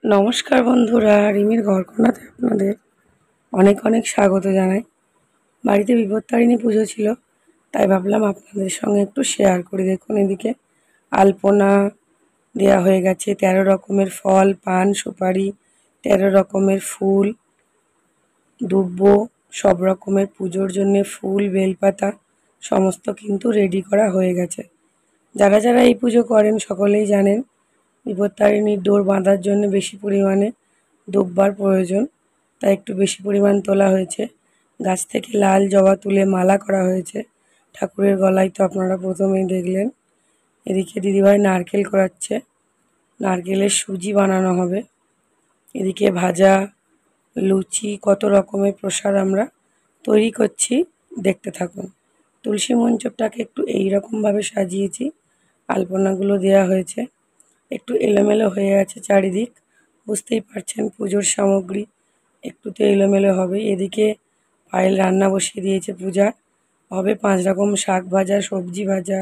নমস্কার বন্ধুরা, রিমির ঘরকন্নাতে আপনাদের অনেক অনেক স্বাগত জানাই। বাড়িতে বিপত্তারিণী পুজো ছিল, তাই ভাবলাম আপনাদের সঙ্গে একটু শেয়ার করি। দেখুন, এদিকে আলপনা দেয়া হয়ে গেছে, 13 রকমের ফল, পান, সুপারি, 13 রকমের ফুল, দুব্ব, সব রকমের পুজোর জন্যে ফুল, বেলপাতা সমস্ত কিন্তু রেডি করা হয়ে গেছে। যারা যারা এই পুজো করেন সকলেই জানেন বিপত্তারিণীর ডোর বাঁধার জন্য বেশি পরিমাণে দুব্বার প্রয়োজন, তাই একটু বেশি পরিমাণ তোলা হয়েছে। গাছ থেকে লাল জবা তুলে মালা করা হয়েছে ঠাকুরের গলায়, তো আপনারা প্রথমেই দেখলেন। এদিকে দিদিভাই নারকেল করাচ্ছে, নারকেলের সুজি বানানো হবে। এদিকে ভাজা, লুচি, কত রকমের প্রসাদ আমরা তৈরি করছি, দেখতে থাকুন। তুলসী মঞ্চপটাকে একটু এইরকমভাবে সাজিয়েছি, আলপনাগুলো দেয়া হয়েছে, একটু এলোমেলো হয়ে আছে চারিদিক, বুঝতেই পারছেন পুজোর সামগ্রী একটু তো এলোমেলো হবে। এদিকে পায়েল রান্না বসিয়ে দিয়েছে, পূজা হবে 5 রকম শাক ভাজা, সবজি ভাজা,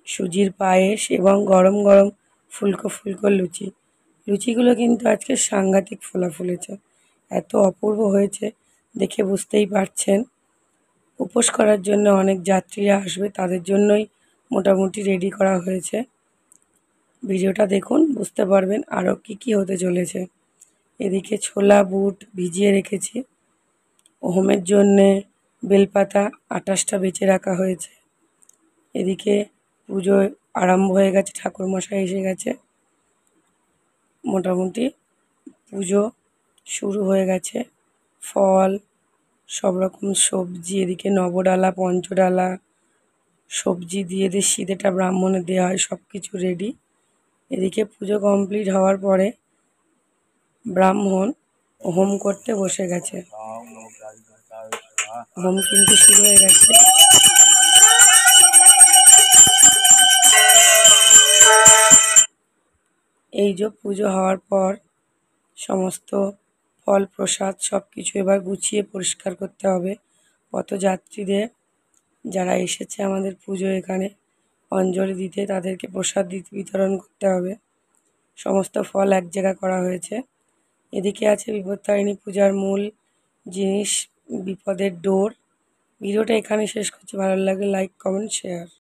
সুজির পায়েস এবং গরম গরম ফুলকো ফুলকো লুচি। লুচিগুলো কিন্তু আজকে সাংঘাতিক ফোলা ফুলেছে, এত অপূর্ব হয়েছে, দেখে বুঝতেই পারছেন। উপোস করার জন্য অনেক যাত্রীরা আসবে, তাদের জন্যই মোটামুটি রেডি করা হয়েছে। ভিডিওটা দেখুন, বুঝতে পারবেন আরও কি হতে চলেছে। এদিকে ছোলা বুট ভিজিয়ে রেখেছি, হোমের জন্যে বেলপাতা 28টা বেঁচে রাখা হয়েছে। এদিকে পুজো আরম্ভ হয়ে গেছে, ঠাকুরমশাই এসে গেছে, মোটামুটি পুজো শুরু হয়ে গেছে। ফল, সব রকম সবজি, এদিকে নবডালা, পঞ্চডালা সবজি দিয়ে সিধেটা ব্রাহ্মণের দেওয়া হয়, সব কিছু রেডি। এদিকে পুজো কমপ্লিট হওয়ার পরে ব্রাহ্মণ হোম করতে বসে গেছে, হোম কিন্তু শুরু হয়ে গেছে। এই যে পুজো হওয়ার পর সমস্ত ফল প্রসাদ সব কিছু এবার গুছিয়ে পরিষ্কার করতে হবে। পথযাত্রীদের যারা এসেছে আমাদের পুজো এখানে অঞ্জলি দিতে, তাদেরকে প্রসাদ বিতরণ করতে হবে। সমস্ত ফল এক জায়গা করা হয়েছে। এদিকে আছে বিপত্তারিণী পূজার মূল জিনিস, বিপদের ডোর। ভিডিওটা এখানে শেষ করছি। ভালো লাগলে লাইক, কমেন্ট, শেয়ার।